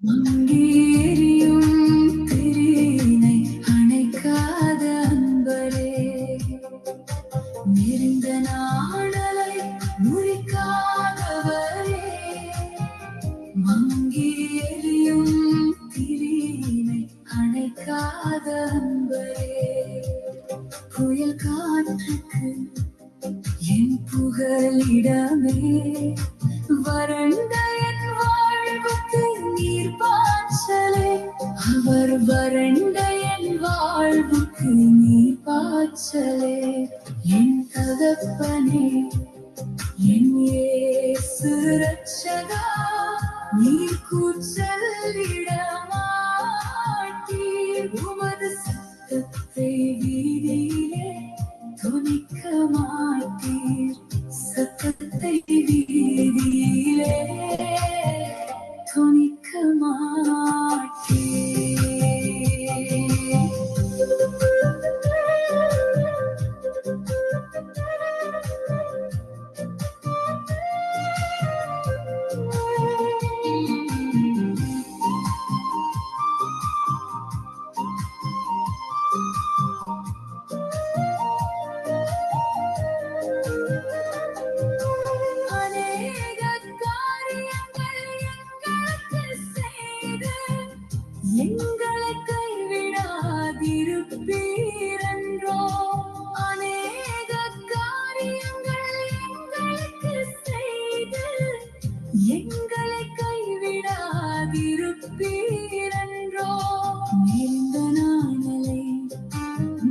மங்கேறியும் திரியினை அணைக்காத அன்பரே, நெறிந்த நாணலை முறிக்காதவரே, மங்கேறியும் திரியினை அணைக்காத அன்பரே, புயல் காற்றுக்கு என் புகலிடமே, வறண்ட என் வாழ்வுக்கு நீர் பாய்ச்சலே, அவர் வறண்ட என் வாழ்வுக்கு நீர் பாய்ச்சலே, என் தகப்பனே என் இயேசு ரட்சகா, நீர் கூச்சலிடமாட்டீர், உமது சத்தத்தை வீதியிலே துணிக்க மாட்டீர், சத்தத்தை வீதியிலே துணிக்க மாட்டீர். எங்களை கைவிடாதிருப்பீரென்றோ, அநேக காரியங்கள் எங்களுக்கு செய்து எங்களை கைவிடாதிருப்பீரென்றோ, நீண்ட நாணலை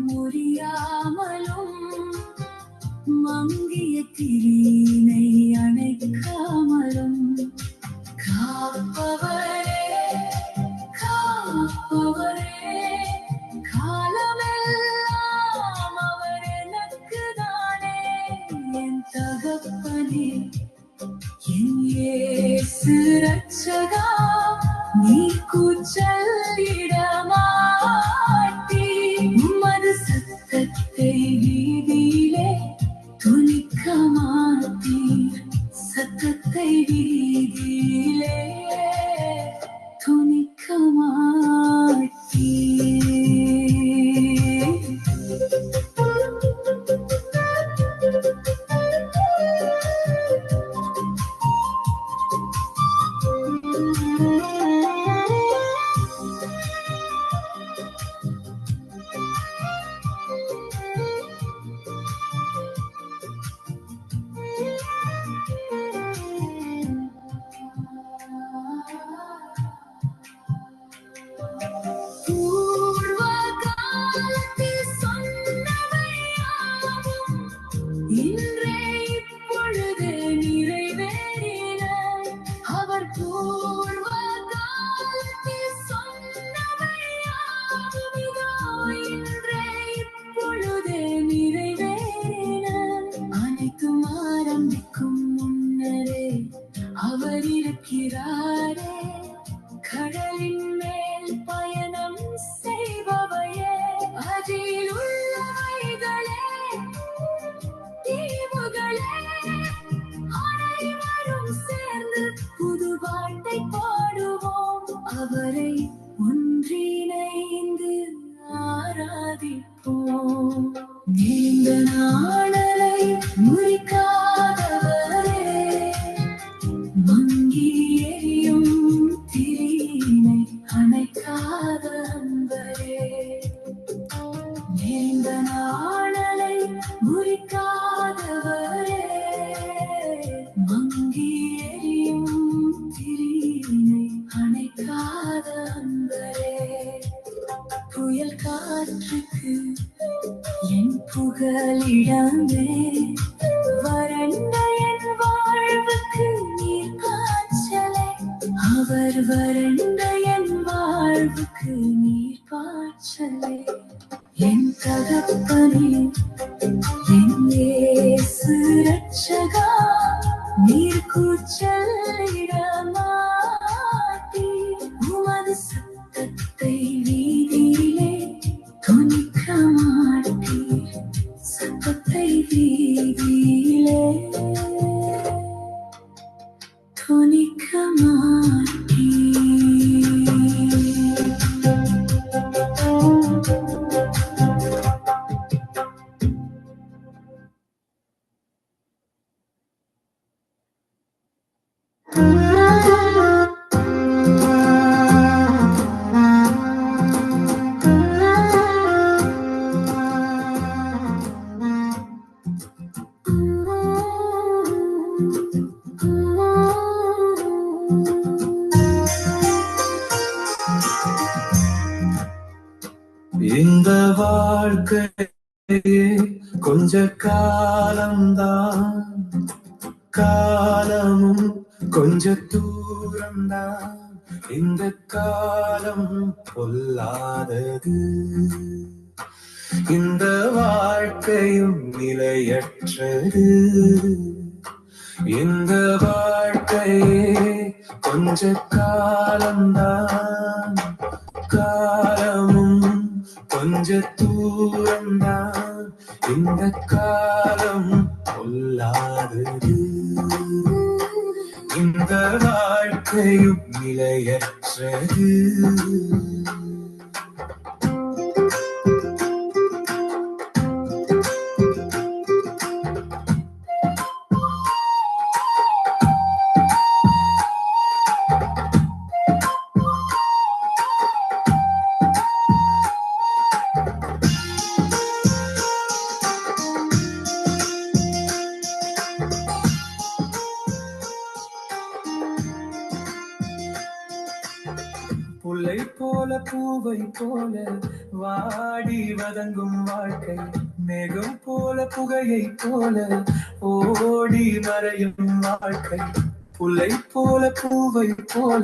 முறியாமலும் மங்கிய திரியினை அணைக்காமலும் காப்பவரே, காலமெல்லாம் அவர் எனக்கு தானே, என் தகப்பனே என் இயேசு ரட்சகா, நீ கூச்சலிடமாட்டீர், உமது சத்தத்தை வீதியிலே துணிக்க மாட்டீர், சத்தத்தை வீதியிலே துணிக்க மாட்டீர். பூர்வ காலத்தில் சொன்னவையாவும் இன்றே இப்பொழுது நிறைவேறின, அவர் பூர்வ காலத்தில் சொன்னவையாவும் இதோ இன்றே இப்பொழுது நிறைவேறின, அனைத்தும் ஆரம்பிக்கும் முன்னரே அவர் இருக்கிறாரே, கடலின் மேல் பயணம் செய்பவையே, அதில் உள்ளவைகளே தீவுகளே, அனைவரும் சேர்ந்து புது பாட்டை பாடுவோம், அவரை ஒன்றிணைந்து ஆராதிப்போம், நீண்ட நாணலை முறிக்காதவரே, மங்கி எரியும் திரியினை அணைக்காத அன்பரே, நீண்ட நாணலை முறிக்காதவரே, மங்கி எரியும் திரியினை அணைக்காத அன்பரே, புயல் காற்றுக்கு என் புகலிடமே, வறண்ட என் வாழ்வுக்கு நீர் காய்ச்சலே, அவர் வறண்ட என் வாழ்வுக்கு நீர் பாய்ச்சலே, என் தகப்பனே என் இயேசு ரட்சகா, நீர் கூச்சலிடமாட்டீர், உமது சத்தத்தை வீதியிலே துணிக்க மாட்டீர், சத்தத்தை வீதியிலே துணிக்க மாட்டீர். இந்த வாழ்க்கையே கொஞ்ச காலம்தான், காலமும் கொஞ்ச தூரம்தான். இந்த காலம் பொல்லாதது, இந்த வாழ்க்கையும் நிலையற்றது. இந்த வாழ்க்கையே கொஞ்ச காலம்தான், காலமும் கொஞ்ச தூரம்தான். இந்த காலம் பொல்லாதது, இந்த வாழ்க்கையும் நிலையற்றது. புல்லை போல பூவை போல வாடி வதங்கும் வாழ்க்கை, மேகம் போல புகையை போல ஓடி மறையும் வாழ்க்கை. புல்லை போல பூவை போல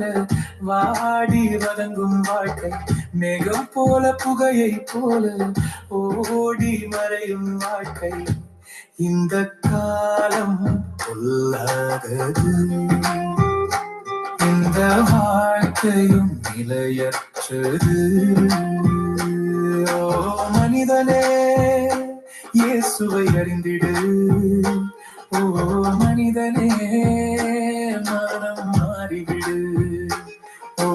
வாடி வதங்கும் வாழ்க்கை, மேகம் போல புகையை போல ஓடி மறையும் வாழ்க்கை. இந்த காலம் பொல்லாதது, இந்த வாழ்க்கையும் நிலையற்றது. ஓ மனிதனே, இயேசுவை அறிந்திடு. ஓ மனிதனே, மனம் மாறிவிடு. ஓ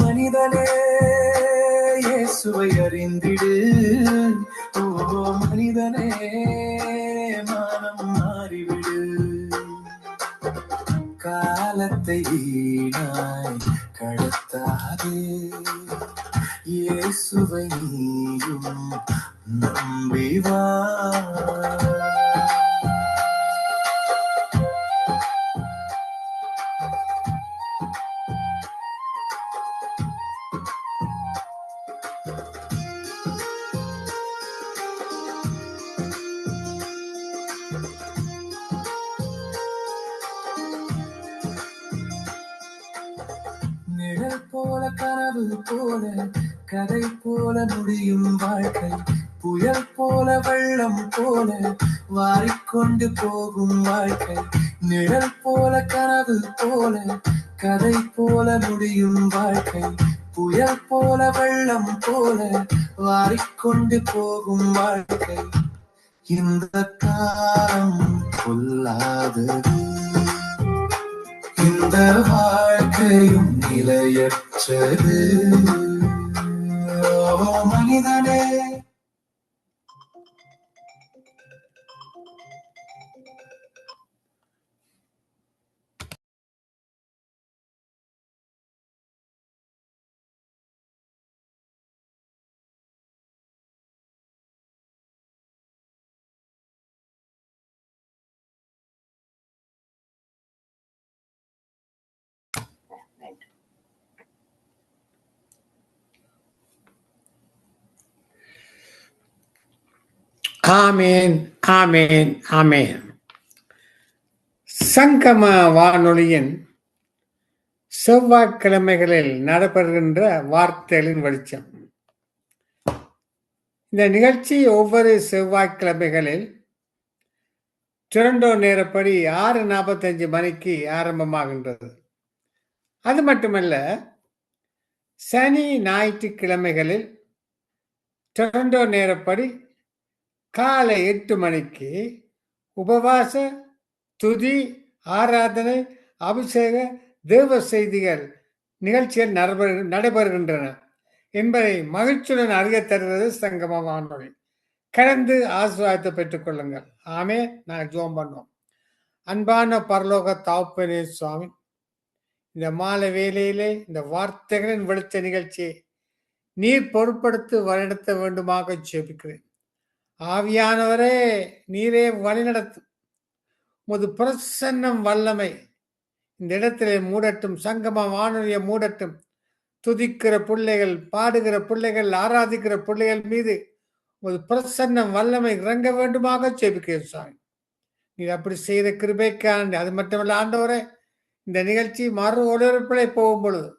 மனிதனே, இயேசுவை அறிந்திடு. ஓ மனிதனே, மனம் மாறிவிடு. காலத்தை வீணாய் கடத்தாதே, இயேசுவை நீயும் நம்பி வா. நிழல் போல கனவு போல கதை போல முடியும் வாழ்க்கை, புயல் போல வெள்ளம் போல வாரிக்கொண்டு போகும் வாழ்க்கை. நிழல் போல கனவு போல கதை போல முடியும் வாழ்க்கை, புயல் போல வெள்ளம் போல வாரிக்கொண்டு போகும் வாழ்க்கை. இந்த காலம் பொல்லாதது, இந்த வாழ்க்கையும் நிலையற்றது. ஓ மனிதனே, ஆமேன், ஆமேன், ஆமேன். சங்கம வானொலியின் செவ்வாய்க்கிழமைகளில் நடைபெறுகின்ற வார்த்தைகளின் வெளிச்சம். இந்த நிகழ்ச்சி ஒவ்வொரு செவ்வாய்க்கிழமைகளில் டொரண்டோ நேரப்படி 6:45 மணிக்கு ஆரம்பமாகின்றது. அது மட்டுமல்ல, சனி ஞாயிற்றுக்கிழமைகளில் டொரண்டோ நேரப்படி காலை 8 மணிக்கு உபவாச, துதி, ஆராதனை, அபிஷேக, தேவ செய்திகள் நிகழ்ச்சிகள் நடைபெறுகின்றன என்பதை மகிழ்ச்சியுடன் அறிய தருவது சங்கம வானொலி. கடந்து ஆசீர்வாதத்தை பெற்றுக் கொள்ளுங்கள். ஆமே. நான் ஜெபம் பண்ணுவோம். அன்பான பரலோக தகப்பனே சுவாமி, இந்த மாலை வேளையிலே இந்த வார்த்தைகளின் வெளிச்ச நிகழ்ச்சியை நீர் பொருட்படுத்தி வழிநடத்த வேண்டுமாக ஜெபிக்கிறேன். ஆவியானவரே, நீரே வழிநடத்தும். உமது பிரசன்னம் வல்லமை இந்த இடத்திலே மூடட்டும். சங்கம வானொலியை மூடட்டும். துதிக்கிற பிள்ளைகள், பாடுகிற பிள்ளைகள், ஆராதிக்கிற பிள்ளைகள் மீது ஒரு பிரசன்னம் வல்லமை இறங்க வேண்டுமாக ஜெபிக்கிறேன் சாமி. நீர் அப்படி செய்த கிருபைக்காண்டி, அது மட்டுமல்ல ஆண்டவரே, இந்த நிகழ்ச்சி மறு ஒளிபரப்பிலே போகும் பொழுது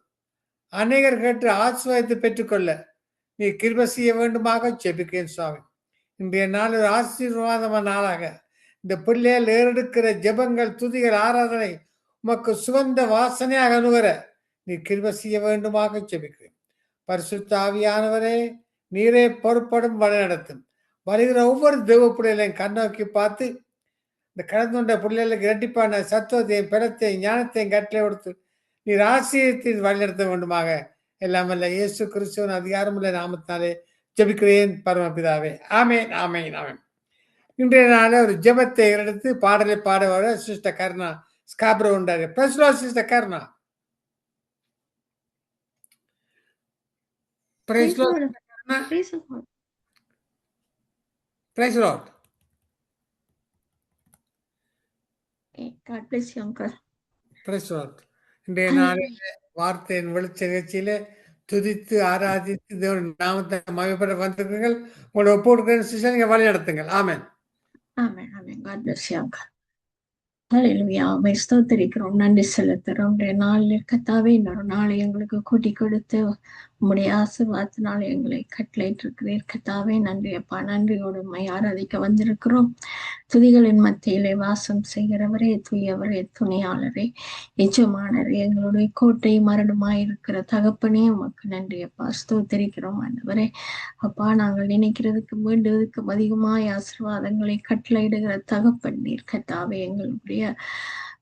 அநேகர் கேட்டு ஆசீர்வாதத்தை பெற்றுக்கொள்ள நீ கிருபை செய்ய வேண்டுமாக ஜெபிக்கிறேன் சுவாமி. இன்றைய நாள் ஒரு ஆசீர்வாதமான நாளாக இந்த பிள்ளைகள் ஏறெடுக்கிற ஜெபங்கள், துதிகள், ஆராதனை உமக்கு சுகந்த வாசனையாக அணுகிற நீ கிருபை செய்ய வேண்டுமாக ஜெபிக்கிறேன். பரிசுத்த ஆவியானவரே, நீரே பொறுப்படும் வழி நடத்தும். வருகிற ஒவ்வொரு தெய்வ பிள்ளைகளையும் கண்ணோக்கி பார்த்து இந்த கடந்து கொண்ட பிள்ளைகளுக்கு இரட்டிப்பான சத்துவத்தையும் பலத்தையும் ஞானத்தையும் கட்டளை கொடுத்து நீர் ஆசீர்வதித்து வழிநடத்த வேண்டுமாக எல்லாம் வல்ல இயேசு கிறிஸ்துவின் அதிகாரமுள்ள நாமத்தினாலே ஜெபிக்கிறேன் பரமபிதாவே. ஆமென், ஆமென், ஆமென். இன்றைய நாள ஒரு ஜெபத்தை எடுத்து பாடலை பாட வர சிஸ்டர் கருணா ஸ்காப்ரோ உண்டாரு. பிரஸ்லோ சிஸ்டர் கருணா. பிரஸ்லோ கருணா. பிரஸ்லோ. God bless you, uncle. பிரஸ்லோ. இன்றைய நாளில் வார்த்தையின் வெளிச்ச நிகழ்ச்சியில துதித்து ஆராதித்து தேவன் நாமத்தை மகிமைப்பட வந்திருக்கிறீர்கள். உங்களோட ஒப்பு கொடுக்கிற சிஸ்டர் நீங்க வழி நடத்துங்கள். ஆமென். Amen, amen. God bless you, uncle. ஹல்லேலூயா. உம்மை ஸ்தோத்திரிக்கிறோம், நன்றி செலுத்துறோம். இன்றைய நாளில் கர்த்தாவே இன்னொரு நாளை எங்களுக்கு கூட்டி கொடுத்து உம்முடைய ஆசீர்வாதத்தினால் எங்களை கட்டளையிட்டிருக்கிறீர். கர்த்தாவே நன்றி அப்பா. நன்றியோடு உம்மை ஆராதிக்க வந்திருக்கிறோம். துதிகளின் மத்தியிலே வாசம் செய்கிறவரே, தூயவரே, துணையாளரே, எஜமானரே, எங்களுடைய கோட்டை மரணமாயிருக்கிற தகப்பனே உமக்கு நன்றி அப்பா. ஸ்தோத்திரிக்கிறோம் ஆண்டவரே. அப்பா, நாங்கள் நினைக்கிறதுக்கு வேண்டுவதற்கு அதிகமாய் ஆசீர்வாதங்களை கட்டளையிடுகிற தகப்பன் நீர். கர்த்தாவே எங்களுடைய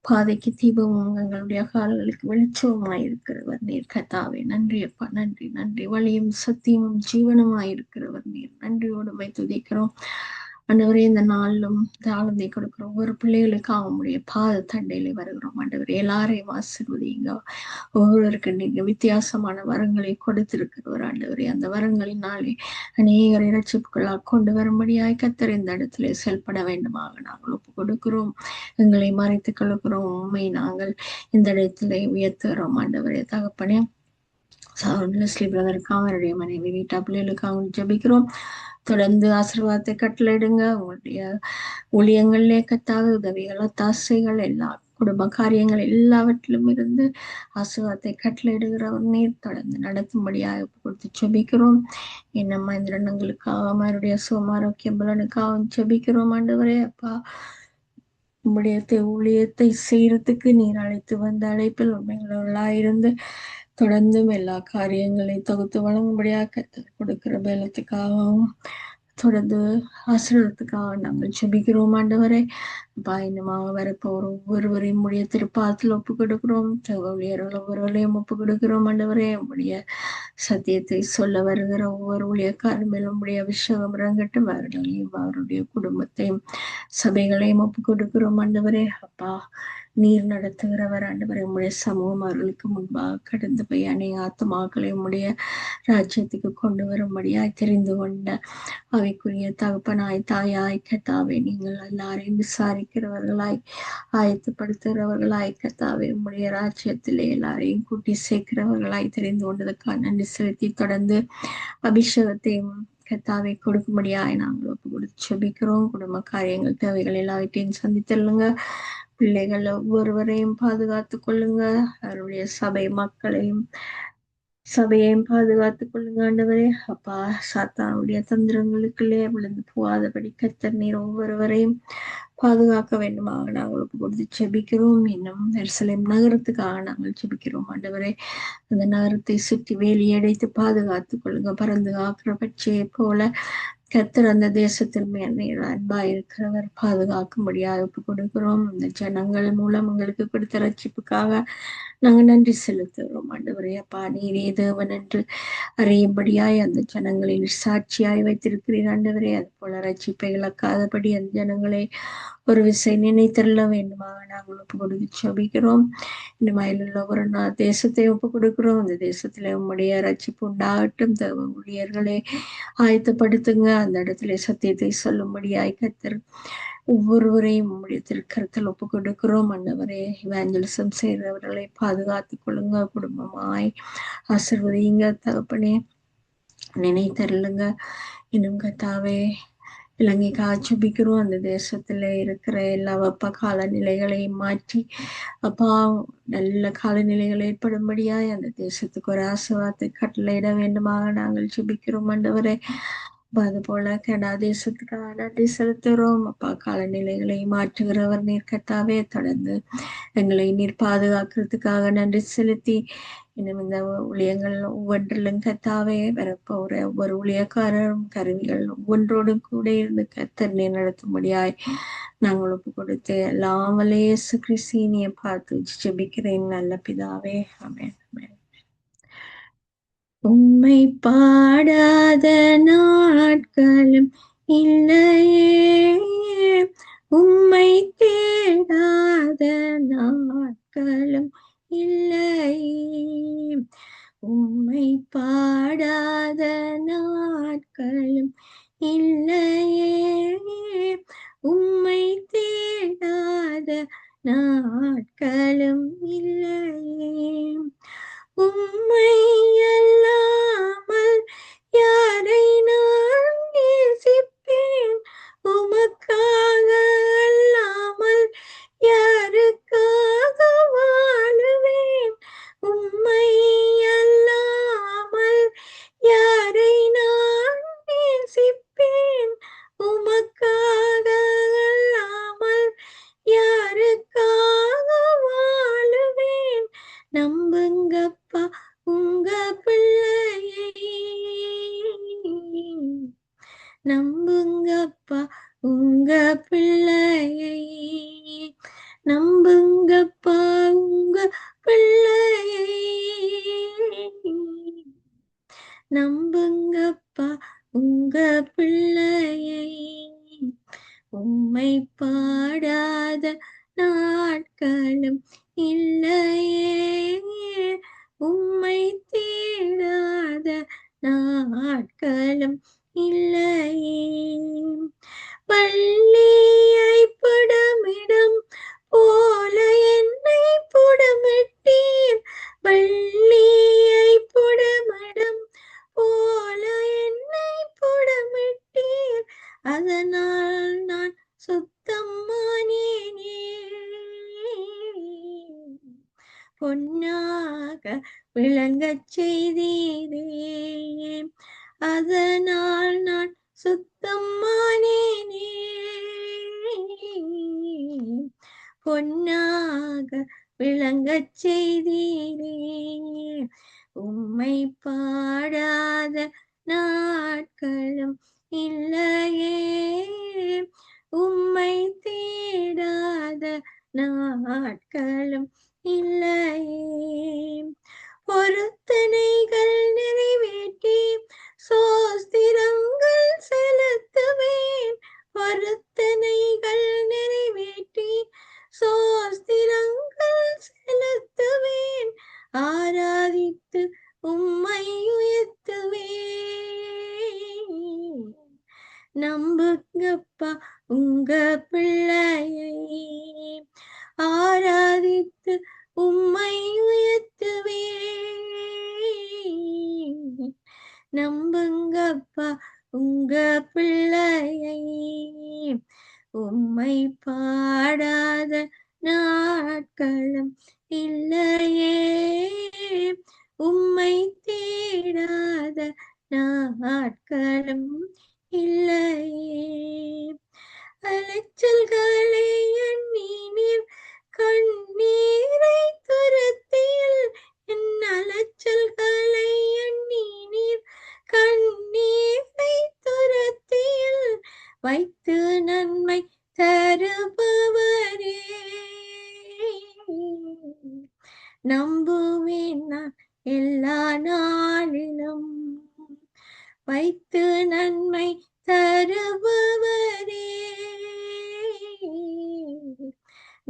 பாதைக்கு தீபமும் எங்களுடைய கால்களுக்கு வெளிச்சமுமாய் இருக்கிறவர் நீர். கர்த்தாவே நன்றி அப்பா. நன்றி, நன்றி. வழியும் சத்தியமும் ஜீவனுமாய் இருக்கிறவர் நீர். நன்றியோடு உம்மை துதிக்கிறோம் ஆண்டவரே. இந்த நாளிலும் தாளந்தை கொடுக்கிற ஒவ்வொரு பிள்ளைகளுக்கும் அவனுடைய பாத தண்டையில வருகிறோம் ஆண்டவரே. எல்லாரையும் ஆசீர்வதிங்க. ஒவ்வொருவருக்கு நீங்க வித்தியாசமான வரங்களை கொடுத்திருக்கிறவர் ஆண்டவரே. அந்த வரங்களினாலே அநேகரை இரட்சிப்புகளாக கொண்டு வரும்படியாய் கர்த்தர் இந்த இடத்துல செயல்பட வேண்டுமாக நாங்கள் ஒப்பு கொடுக்கிறோம். எங்களை மறைத்துக் கொள்கிறோம். உண்மை நாங்கள் இந்த இடத்துல உயர்த்துகிறோம் ஆண்டவரே. தகப்பனே, லெஸ்லி பிரதருக்காக, அவருடைய மனைவி வீட்டா பிள்ளைகளுக்காக ஜெபிக்கிறோம். தொடர்ந்து ஆசீர்வாதத்தை கட்டளையிடுங்க. உங்களுடைய ஊழியங்களிலே கர்த்தாவே உதவிகள், ஒத்தாசைகள், எல்லா குடும்ப காரியங்கள் எல்லாவற்றிலும் இருந்து ஆசீர்வாதத்தை கட்டளையிடுகிறவர் நீர். தொடர்ந்து நடத்தும்படியாக கொடுத்து ஜெபிக்கிறோம். என்னம்மா இந்த எண்ணங்களுக்காக, அவருடைய சுகமாரோக்கியம் பலனுக்காக ஜெபிக்கிறோம் ஆண்டவரே. அப்பா, உம்முடைய ஊழியத்தை செய்யறதுக்கு நீர் அழைத்து வந்த அழைப்பில் உண்மைகளா தொடர்ந்தும் எல்லா காரியங்களையும் தொகுத்து வழங்கும்படியாக கொடுக்கிற பலத்துக்காகவும் தொடர்ந்து ஆசீர்வாதத்துக்காக நாங்கள் ஜெபிக்கிறோம் ஆண்டவரே. பயணமாக வரப்போற ஒவ்வொருவரையும் உடைய திருப்பாதத்தில் ஒப்பு கொடுக்கிறோம். ஊழியர்கள் ஒவ்வொருவரையும் ஒப்பு கொடுக்கிறோம் ஆண்டவரே. உடைய சத்தியத்தை சொல்ல வருகிற ஒவ்வொரு ஊழியக்காரர் மேலும் உடைய அபிஷேகம் இறங்கட்டும். அவர்களையும் அவருடைய குடும்பத்தையும் சபைகளையும் ஒப்பு கொடுக்கிறோம் ஆண்டவரே. அப்பா, நீர் நடத்துகிறவர் ஆண்டவரே. உம்முடைய சமூகம் அவர்களுக்கு முன்பாக கடந்து போய் அநேக ஆத்துமாக்களை உம்முடைய ராஜ்யத்துக்கு கொண்டு வரும்படியாய் தெரிந்து கொண்ட அவைக்குரிய தகப்பனாய், தாயாய், கர்த்தாவே, நீங்கள் எல்லாரையும் விசாரிக்கிறவர்களாய், ஆயத்தப்படுத்துகிறவர்களாய், கர்த்தாவே, உம்முடைய ராஜ்யத்திலே எல்லாரையும் கூட்டி சேர்க்கிறவர்களாய் தெரிந்து கொண்டதுக்காக நன்றி செலுத்தி தொடர்ந்து அபிஷேகத்தையும் கர்த்தாவை கொடுக்கும்படியாய் நாங்கள் ஒப்பு கொடுத்து ஜெபிக்கிறோம். குடும்ப காரியங்கள், தேவைகள் எல்லாவற்றையும் சந்தித்தல்லுங்க. பிள்ளைகள் ஒவ்வொருவரையும் பாதுகாத்துக் கொள்ளுங்க. அவருடைய சபையையும் பாதுகாத்துக் கொள்ளுங்க ஆண்டவரே. அப்பா, சாத்தானுடைய தந்திரங்களுக்குள்ளே விழுந்து போகாதபடி கர்த்தர் நீர் ஒவ்வொருவரையும் பாதுகாக்க வேண்டுமாக நாங்கள் ஒப்பு கொடுத்து ஜெபிக்கிறோம். இன்னும் எருசலேம் நகரத்துக்காக நாங்கள் ஜெபிக்கிறோம் ஆண்டவரே. அந்த நகரத்தை சுற்றி வேலியடைத்து பாதுகாத்துக் கொள்ளுங்க. பறந்து காக்கிற பட்சியை போல கர்த்தர் அந்த தேசத்தில் மேல் அன்பா இருக்கிறவர் பாதுகாக்கும்படியாக ஒப்பு கொடுக்கிறோம். இந்த ஜனங்கள் மூலம் உங்களுக்கு கொடுத்த ரட்சிப்புக்காக நாங்கள் நன்றி செலுத்துகிறோம் ஆண்டவரே. அப்பா, நீரே தேவன் என்று அறியும்படியாய் அந்த ஜனங்களின் சாட்சியாய் வைத்திருக்கிறீர் ஆண்டவரே. அது போல ரட்சிப்பை இழக்காதபடி அந்த ஜனங்களை ஒரு விசை நினைத்தருள வேண்டுமாக நாங்கள் ஒப்பு கொடுத்து ஜெபிக்கிறோம். இந்த மயிலுள்ள ஒரு தேசத்தை ஒப்பு கொடுக்கிறோம். அந்த தேசத்துல உம்முடைய ரட்சிப்பு உண்டாகட்டும். தேவ ஊழியர்களை ஆயத்தப்படுத்துங்க. அந்த இடத்துல சத்தியத்தை சொல்லும்படியாய் கர்த்தர் ஒவ்வொருவரையும் உம்முடைய திருக்கரத்தில் ஒப்பு கொடுக்கிறோம். ஆண்டவரே, இவாஞ்சலிசம் செய்கிறவர்களை பாதுகாத்துக் கொள்ளுங்க, குடும்பமாய் ஆசீர்வதிங்க தகப்பனே, நினைத்தருளுங்க. இன்னும் கத்தாவே இலங்கைக்கு ஆட்சேபிக்கிறோம். அந்த தேசத்துல இருக்கிற எல்லா வெப்ப காலநிலைகளையும் மாற்றி அப்பா நல்ல காலநிலைகள் ஏற்படும்படியாய் அந்த தேசத்துக்கு ஒரு ஆசீர்வாதத்தை கட்டளையிட வேண்டுமாக நாங்கள் ஜெபிக்கிறோம் ஆண்டவரே. அது போல கனடா தேசத்துக்காக நன்றி செலுத்துகிறோம் அப்பா. காலநிலைகளை மாற்றுகிறவர் நீர் கத்தாவே, தொடர்ந்து எங்களை நீர் பாதுகாக்கிறதுக்காக நன்றி செலுத்தி இன்னும் இந்த ஊழியங்கள் ஒவ்வொன்றிலும் கத்தாவே வரப்போற ஒவ்வொரு ஊழியக்காரரும் கருவிகள் ஒவ்வொன்றோடும் கூட இருந்து கத்தர் நீர் நடத்தும்படியாய் நாங்கள் ஒப்பு கொடுத்து எல்லாம் வல்ல இயேசு கிறிஸ்தினியை பார்த்து ஜெபிக்கிறேன் நல்ல பிதாவே, ஆமென். ஆமென். உம்மை பாடாத நாட்களும் இல்லையே, உம்மை தேடாத நாட்களும் இல்லையே, உம்மை பாடாத நாட்களும் இல்லையே, உம்மை தேடாத நாட்களும் இல்லையே, உம்மை அல்லாமல் யாரை நான் நேசிப்பேன், உமக்காக அல்லாமல் யாருக்காக வாழுவேன், உம்மை அல்லாமல் யாரை நான் நேசிப்பேன், உமக்காக அல்லாமல் யாருக்காக வாழுவேன், நம்புங்கப்பா உங்க பிள்ளையை, நம்புங்கப்பா உங்க பிள்ளையை, நம்புங்கப்பா உங்க பிள்ளையை, நம்புங்கப்பா உங்க பிள்ளையை, உம்மை பாடாத நாட்களும் இல்லையே, உம்மை தேடாத நாட்களும் இல்லையே, பள்ளியை புடமிடும் போல என்னை புடமிட்டீர், பள்ளியை புடமிடும் போல என்னை புடமிட்டீர், அதனால் நான் சுத்தமானேனே, பொன்னாக விளங்கச் செய்தீரே, அதனால் நான் சுத்தமானேனே, பொன்னாக விளங்கச் செய்தீரே, உம்மை பாடாத நாட்களும் இல்லையே, உம்மை தேடாத நாட்களும் இல்லையே, பொருத்தனைகள் நிறைவேற்றி சோஸ்திரங்கள் செலுத்துவேன், பொருத்தனைகள் நிறைவேற்றி சோஸ்திரங்கள் செலுத்துவேன், ஆராதித்து உம்மை உயர்த்துவேன், நம்புங்கப்பா உங்க பிள்ளையை, ஆராதித்து உம்மை உயர்த்துவேன், நம்புங்கப்பா உங்க பிள்ளையை, உம்மை பாடாத நாட்களும் இல்லையே, உம்மை தேடாத நாட்களும் இல்லையே, அலைச்சல்களை எண்ணி நீர் கண்ணீரை துரத்தியில், என் அலைச்சல்களை எண்ணி நீர் கண்ணீரை துரத்தியில் வைத்து நன்மை தருபவரே, நம்புவேன் நான் எல்லா நாளிலும், வைத்து நன்மை தருபவரே,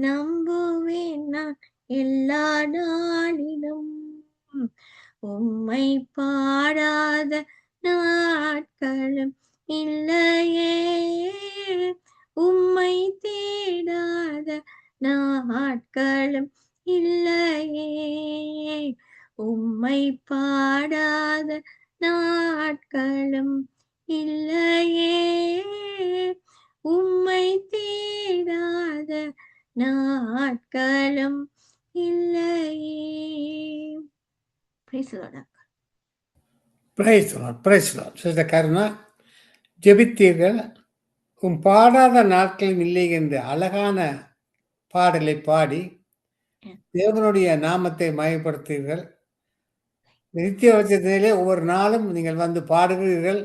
நம்புவேன் நான் எல்லா நாளிலும், உம்மை பாடாத நாட்களும் இல்லையே, உம்மை தேடாத நாட்களும் இல்லையே, உம்மை பாடாத நாட்களும் இல்லையே, உம்மை தேடாத நாட்களும் இல்லையே. Praise the Lord. Praise praise sister Karuna, ஜெபித்தீர்கள். பாடாத நாட்களும் இல்லை என்று அழகான பாடலை பாடி தேவனுடைய நாமத்தை மயப்படுத்தீர்கள். நித்திய வச்சத்திலே ஒவ்வொரு நாளும் நீங்கள் வந்து பாடுகிறீர்கள்.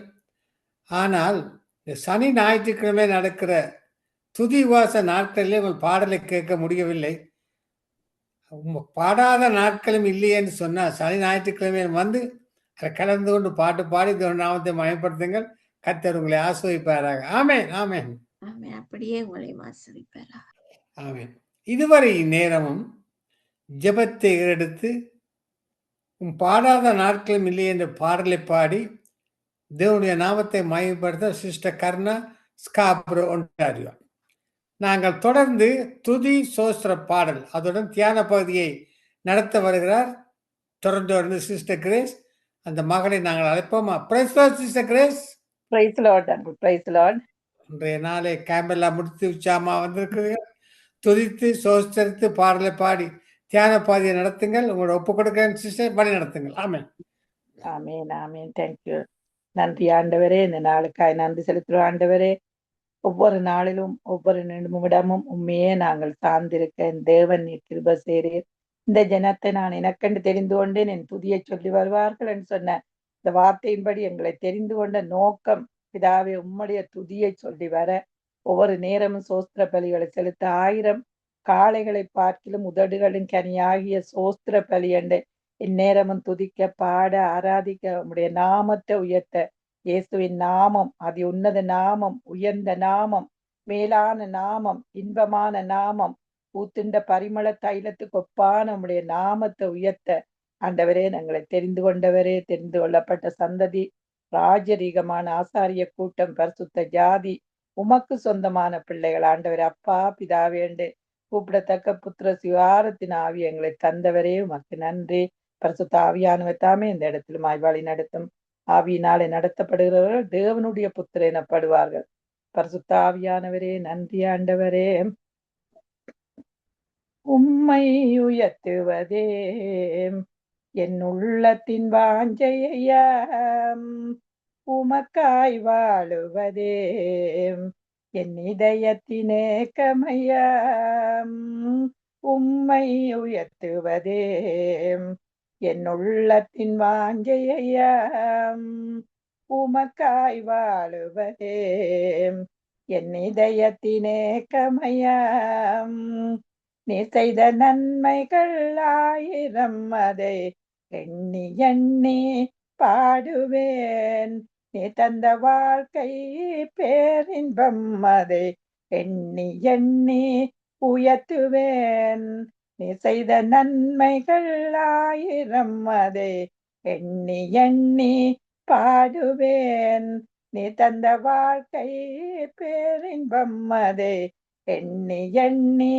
ஆனால் சனி ஞாயிற்றுக்கிழமை நடக்கிற துதிவாச நாட்களிலே உங்கள் பாடலை கேட்க முடியவில்லை. பாடாத நாட்களும் இல்லையே என்று சொன்னால் சனி ஞாயிற்றுக்கிழமையில் வந்து அதை கலந்து கொண்டு பாட்டு பாடி நாமத்தை மயப்படுத்துங்கள். கர்த்தர் உங்களை ஆசிர்வதிப்பாராக. ஆமென் ஆமென் ஆமென். அப்படியே உங்களை ஆசீர்வதிப்பாராக. ஆமென். இதுவரை நேரமும் ஜெபத்தை எடுத்து பாடாத நாட்களும் இல்லை என்ற பாடலை பாடி தேவனுடைய நாமத்தை மயப்படுத்த சிஸ்டர் கர்ணா, ஸ்காப்ரோ, ஒன்டாரியோ. நாங்கள் தொடர்ந்து துதி சோஸ்திர பாடல் அதுடன் தியான பகுதியை நடத்த வருகிறார் டொரண்டோ சிஸ்டர் கிரேஸ். அந்த மகளை நாங்கள் அழைப்போமா? Praise Lord sister Grace. Praise Lord Anbu. Praise Lord. இன்றைய நாளை கேம்பெல்லாம் முடித்து உச்சாமா வந்திருக்கிறீர்கள். துதித்து சோஸ்தரித்து பாடலை பாடி தியான பாதியை நடத்துங்கள். உங்களோட ஒப்பு கொடுக்கிறேன் சிஸ்டர், வழி நடத்துங்கள். ஆமென் ஆமேன் ஆமேன். தேங்க்யூ. நன்றி ஆண்டவரே, இந்த நாளுக்காய் நன்றி செலுத்துகிறோம் ஆண்டவரே. ஒவ்வொரு நாளிலும் ஒவ்வொரு நிமிடமும் உண்மையே நாங்கள் சார்ந்திருக்க என் தேவன் நீ கிருபை செய்கிறீர். இந்த ஜனத்தை நான் எனக்கென்று தெரிந்து கொண்டேன், என் துதியை சொல்லி வருவார்கள் என்று சொன்ன இந்த வார்த்தையின்படி எங்களை தெரிந்து கொண்ட நோக்கம் பிதாவே உம்முடைய துதியை சொல்லி வர, ஒவ்வொரு நேரமும் சோஸ்திர பலிகளை செலுத்த 1000 காளைகளை பார்க்கிலும் உதடுகளின் கனியாகிய சோஸ்திர பலி என்று இந்நேரமும் துதிக்க, பாட, ஆராதிக்க, உம்முடைய நாமத்தை உயர்த்த. இயேசுவின் நாமம் அதி உன்னத நாமம், உயர்ந்த நாமம், மேலான நாமம், இன்பமான நாமம், பூத்துண்ட பரிமள தைலத்துக்கு ஒப்பான உம்முடைய நாமத்தை உயர்த்த ஆண்டவரே நாங்களை தெரிந்து கொண்டவரே. தெரிந்து கொள்ளப்பட்ட சந்ததி, ராஜரீகமான ஆசாரிய கூட்டம், பரிசுத்த ஜாதி, உமக்கு சொந்தமான பிள்ளைகள் ஆண்டவரே. அப்பா பிதாவேண்டு கூப்பிடத்தக்க புத்திர சிவாரத்தின் ஆவி எங்களை தந்தவரே உமக்கு நன்றி. பரிசுத்த ஆவியானவர் தாமே இந்த இடத்தில் வழி நடத்தும். ஆவியினாலே நடத்தப்படுகிறவர்கள் தேவனுடைய புத்திர எனப்படுவார்கள். பரிசுத்த ஆவியானவரே நன்றி ஆண்டவரே. உம்மை உயர்த்துவதே என் உள்ளத்தின் வாஞ்சையா, உமக்காய் வாழுவதே என் இதயத்தினே கமையா. உம்மை உயர்த்துவதே என் உள்ளத்தின் வாஞ்சையா, உமக்காய் வாழுவதே என் இதயத்தினே கமையா. நீ செய்த நன்மைகள் 1000 அதை எண்ணி எண்ணி பாடுவேன். நீ தந்த வாழ்க்கை பேரின்பம் அதை எண்ணி எண்ணி உயர்த்துவேன். நீ செய்த நன்மைகள் 1000 அதை எண்ணி எண்ணி பாடுவேன். நீ தந்த வாழ்க்கை பேரின்பம் அதை எண்ணி எண்ணி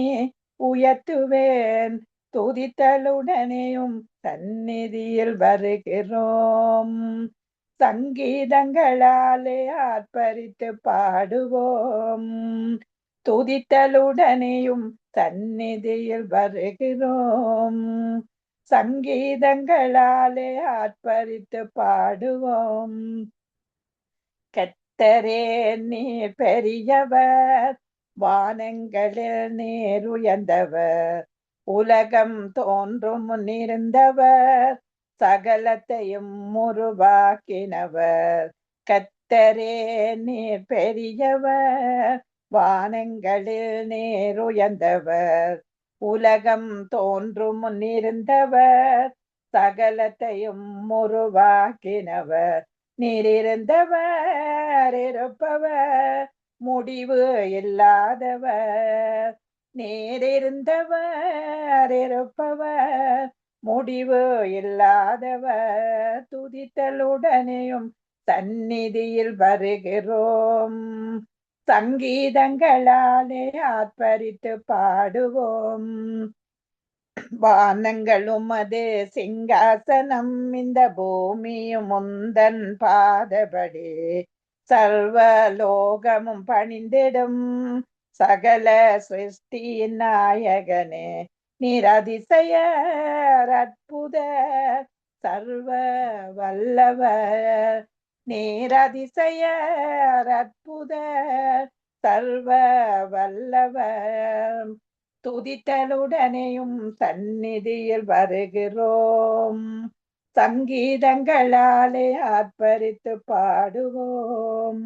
உயர்த்துவேன். துதித்தலுடனேயும் சந்நிதியில் வருகிறோம், சங்கீதங்களாலே ஆர்ப்பரித்து பாடுவோம். துதித்தலுடனேயும் சந்நிதியில் வருகிறோம், சங்கீதங்களாலே ஆர்ப்பரித்து பாடுவோம். கர்த்தரே நீர் பெரியவர், வானங்களில் நீர் உயர்ந்தவர், உலகம் தோன்றும் முன்னிருந்தவர், சகலத்தையும் உருவாக்கினவர். கர்த்தரே நீர் பெரியவர், வானங்களில் நீர் உயர்ந்தவர், உலகம் தோன்றும் முன்னிருந்தவர், சகலத்தையும் உருவாக்கினவர். நீர் இருந்தவர், இருப்பவர், முடிவு இல்லாதவர். நீர் இருந்தவர், இருப்பவர், முடிவு இல்லாதவர். துதித்தலுடனேயும் சந்நிதியில் வருகிறோம், சங்கீதங்களாலே ஆர்ப்பரித்து பாடுவோம். வானங்களும் அது சிங்காசனம், இந்த பூமியும் முந்தன் பாதபடி, சர்வலோகமும் பணிந்திடும் சகல சிருஷ்டியின் நாயகனே, நீர் அதிசயர் அற்புதர் சர்வ வல்லவர், நீர் அதிசயர் அற்புதர் சர்வ வல்லவர், துதித்தலுடனேயும் சந்நிதியில் வருகிறோம், சங்கீதங்களாலே ஆர்ப்பரித்து பாடுவோம்,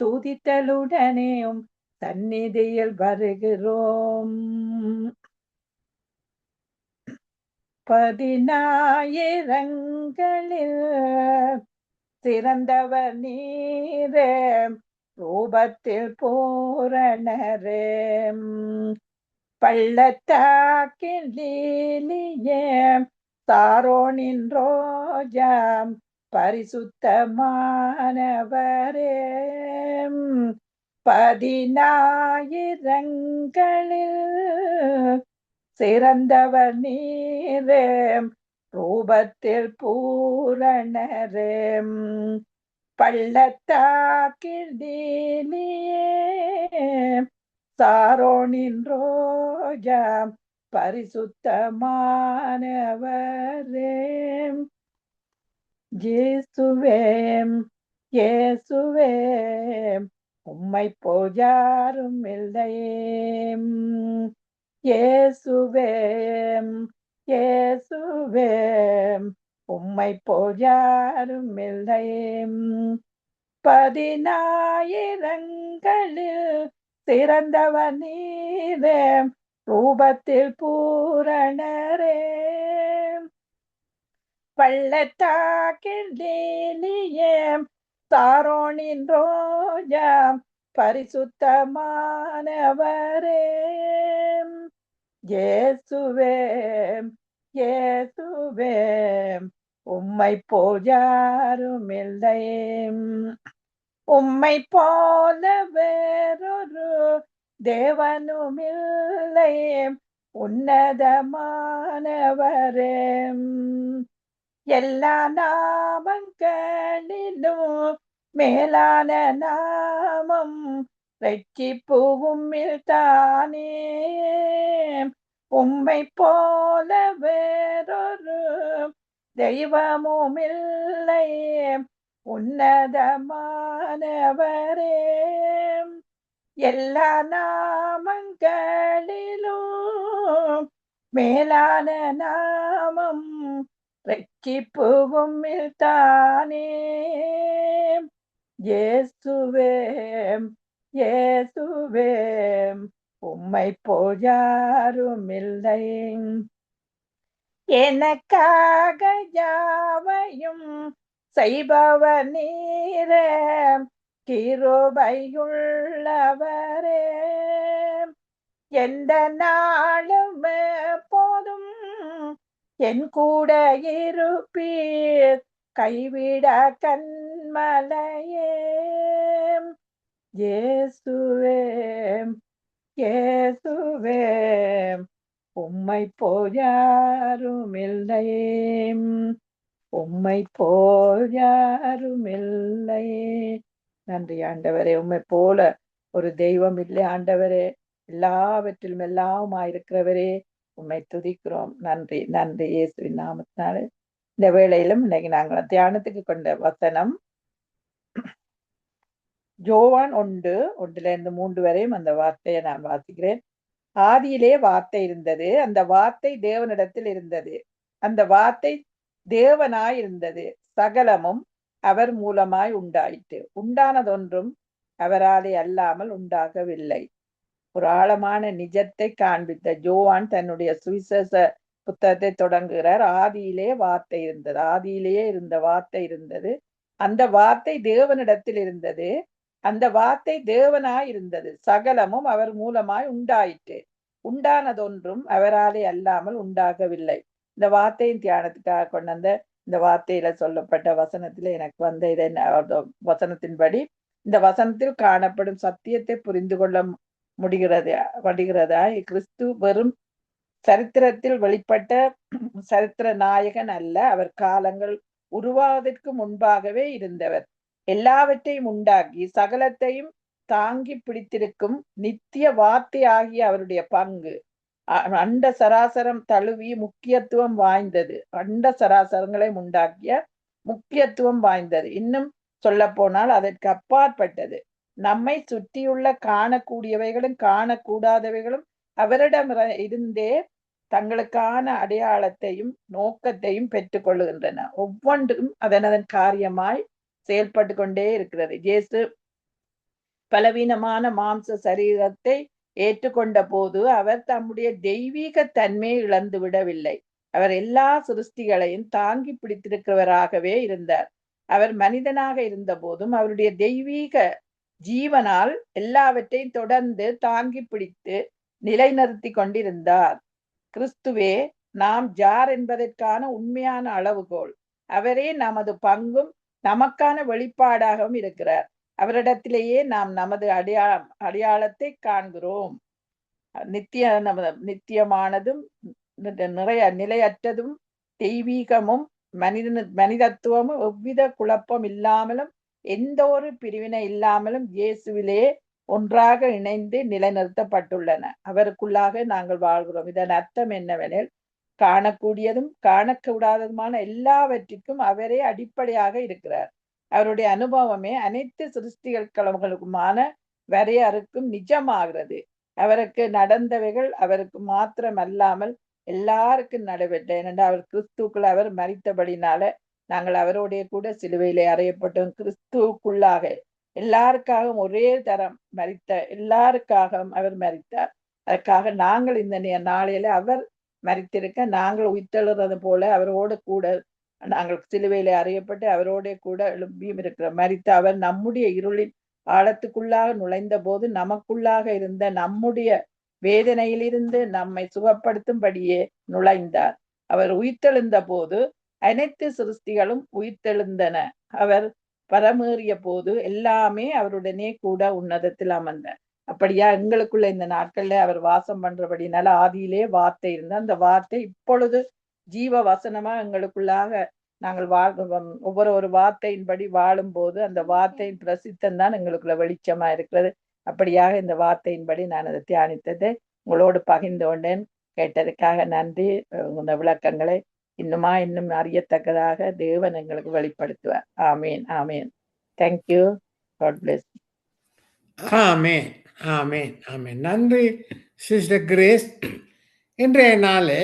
துதித்தலுடனேயும் சந்நிதியில் வருகிறோம். 10,000களில் சிறந்தவர் நீரே, ரூபத்தில் பூரணரே, பள்ளத்தாக்கின் லீலியே, சாரோனின் ரோஜாம், பரிசுத்தமானவரே, 10,000களில் சிறந்தவர் நீரே, ரூபத்தில் பூரணரே, பள்ளத்தாக்கில் லீலியே, சாரோனின் ரோஜா, பரிசுத்தமானவரே. இயேசுவே இயேசுவே, உம்மை போல் யாரும் இல்லை. இயேசுவே இயேசுவே, உம்மை போல் யாரும் இல்லை. 10,000களில் சிறந்தவர் நீரே, ரூபத்தில் பூரணரே, பள்ளத்தாக்கில் லீலியே, சாரோனின் ரோஜா, பரிசுத்தமானவரே. இயேசுவே இயேசுவே, உம்மை போல் யாரும் இல்லை. உம்மை போல வேறொரு தேவனும் இல்லை, உன்னதமானவரே, எல்லா நாமங்களிலும் மேலான நாமம், ரட்சிப்பு உம்மில் தானே. உம்மை போல வேறொரு தெய்வமும் இல்லை, உன்னதமானவரே, எல்லா நாமங்களிலும் மேலான நாமம், ரட்சிப்பு உம்மில் தானே. இயேசுவே இயேசுவே, உம்மை போல் யாரும் இல்லை. எனக்காக யாவையும் செய்பவர் நீரே, கிருபையுள்ளவரே, எந்த நாளும் எப்போதும் என் கூட இருப்பீர், கைவிட கண்மலையே. இயேசுவே இயேசுவே, உம்மை போல் யாரும் இல்லை. உம்மை போல் யாரும் இல்லை. நன்றி ஆண்டவரே, உம்மை போல ஒரு தெய்வம் இல்லை ஆண்டவரே, எல்லாவற்றிலும் எல்லாமாயிருக்கிறவரே, உம்மை துதிக்கிறோம். நன்றி நன்றி இயேசுவின் நாமத்தினாலே. இந்த வேளையிலும் இன்னைக்கு நாங்கள் தியானத்துக்கு கொண்ட வசனம் யோவான் 1:1-3 வரையும் அந்த வார்த்தையை நான் வாசிக்கிறேன். ஆதியிலே வார்த்தை இருந்தது, அந்த வார்த்தை தேவனிடத்தில் இருந்தது, அந்த வார்த்தை தேவனாய் இருந்தது, சகலமும் அவர் மூலமாய் உண்டாயிற்று, உண்டானதொன்றும் அவராலே அல்லாமல் உண்டாகவில்லை. ஒரு ஆழமான நிஜத்தை காண்பித்த யோவான் தன்னுடைய சுவிசேஷ புத்தகத்தை தொடங்குகிறார். ஆதியிலே வார்த்தை இருந்தது, ஆதியிலேயே இருந்த வார்த்தை இருந்தது, அந்த வார்த்தை தேவனிடத்தில் இருந்தது, அந்த வார்த்தை தேவனாய் இருந்தது, சகலமும் அவர் மூலமாய் உண்டாயிற்று, உண்டானதொன்றும் அவராலே அல்லாமல் உண்டாகவில்லை. இந்த வார்த்தையின் தியானத்துக்காக கொண்டு வந்த இந்த வார்த்தையில சொல்லப்பட்ட வசனத்துல எனக்கு வந்த இதை வசனத்தின்படி இந்த வசனத்தில் காணப்படும் சத்தியத்தை புரிந்து கொள்ள முடிகிறதா? கிறிஸ்து வெறும் சரித்திரத்தில் வெளிப்பட்ட சரித்திர நாயகன் அல்ல. அவர் காலங்கள் உருவாவதற்கு முன்பாகவே இருந்தவர். எல்லாவற்றையும் உண்டாக்கி சகலத்தையும் தாங்கி பிடித்திருக்கும் நித்திய வார்த்தை ஆகிய அவருடைய பங்கு அண்ட சராசரம் தழுவி முக்கியத்துவம் வாய்ந்தது. அண்ட சராசரங்களை உண்டாக்கிய முக்கியத்துவம் வாய்ந்தது. இன்னும் சொல்ல போனால் அதற்கு அப்பாற்பட்டது. நம்மை சுற்றியுள்ள காணக்கூடியவைகளும் காணக்கூடாதவைகளும் அவரிடம் இருந்தே தங்களுக்கான அடையாளத்தையும் நோக்கத்தையும் பெற்றுக் கொள்ளுகின்றன. ஒவ்வொன்றும் அதனதன் காரியமாய் செயல்பட்டு கொண்டே இருக்கிறது. இயேசு பலவீனமான மாம்ச சரீரத்தை ஏற்றுக்கொண்ட போது அவர் தம்முடைய தெய்வீக தன்மையை இழந்து விடவில்லை. அவர் எல்லா சிருஷ்டிகளையும் தாங்கி பிடித்திருக்கிறவராகவே இருந்தார். அவர் மனிதனாக இருந்த போதும் அவருடைய தெய்வீக ஜீவனால் எல்லாவற்றையும் தொடர்ந்து தாங்கி பிடித்து நிலைநிறுத்தி கொண்டிருந்தார். கிறிஸ்துவே நாம் யார் என்பதற்கான உண்மையான அளவுகோல். அவரே நமது பங்கும் நமக்கான வெளிப்பாடாகவும் இருக்கிறார். அவரிடத்திலேயே நாம் நமது அடையாளத்தை காண்கிறோம். நித்தியமானதும் நிலையற்றதும் தெய்வீகமும் மனிதத்துவமும் எவ்வித குழப்பம் இல்லாமலும் எந்த ஒரு பிரிவினை இல்லாமலும் இயேசுவிலே ஒன்றாக இணைந்து நிலைநிறுத்தப்பட்டுள்ளன. அவருக்குள்ளாக நாங்கள் வாழ்கிறோம். இதன் அர்த்தம் என்னவெனில், காணக்கூடியதும் காணக்கூடாததுமான எல்லாவற்றிற்கும் அவரே அடிப்படையாக இருக்கிறார். அவருடைய அனுபவமே அனைத்து சிருஷ்டிகளுக்குமான வரையறுக்கும் நிஜமாகிறது. அவருக்கு நடந்தவைகள் அவருக்கு மாத்திரம் அல்லாமல் எல்லாருக்கும் நடைபெற்ற. ஏனென்றால் அவர் கிறிஸ்துக்குள் அவர் மரித்தபடினால நாங்கள் அவரோடைய கூட சிலுவையிலே அறையப்பட்டோம். கிறிஸ்துவுக்குள்ளாக எல்லாருக்காகவும் ஒரே தரம் மரித்த எல்லாருக்காகவும் அவர் மரித்தார். அதற்காக நாங்கள் இந்த நாளையில அவர் மரித்திருக்க நாங்கள் உயிர்த்தெழுறது போல அவரோடு கூட நாங்கள் சிலுவையிலே அறியப்பட்டு அவரோட கூட எழும்பியும் இருக்கிறோம். மரித்த அவர் நம்முடைய இருளின் ஆழத்துக்குள்ளாக நுழைந்த போது நமக்குள்ளாக இருந்த நம்முடைய வேதனையிலிருந்து நம்மை சுகப்படுத்தும்படியே நுழைந்தார். அவர் உயிர்த்தெழுந்த போது அனைத்து சிருஷ்டிகளும் உயிர்த்தெழுந்தன. அவர் பரமேறிய போது எல்லாமே அவருடனே கூட உன்னதத்தில் அமர்ந்தார். அப்படியா எங்களுக்குள்ள இந்த நாட்கள்ல அவர் வாசம் பண்றபடினால ஆதியிலே வார்த்தை இருந்த அந்த வார்த்தை இப்பொழுது ஜீவ வசனமா எங்களுக்குள்ளாக நாங்கள் ஒவ்வொரு வார்த்தையின்படி வாழும் போது அந்த வார்த்தையின் பிரசித்தம் தான் எங்களுக்குள்ள வெளிச்சமா இருக்கிறது. அப்படியாக இந்த வார்த்தையின்படி நான் அதை தியானித்ததை உங்களோடு பகிர்ந்து கொண்டேன். கேட்டதுக்காக நன்றி. இந்த விளக்கங்களை இன்னும் அறியத்தக்கதாக தேவன் எங்களுக்கு வெளிப்படுத்துவார். ஆமீன், ஆமீன். தேங்க்யூ. God bless. ஆமீன், ஆமீன், ஆமீன். நன்றி சிஸ்டர் கிரேஸ். இன்றைய நாளே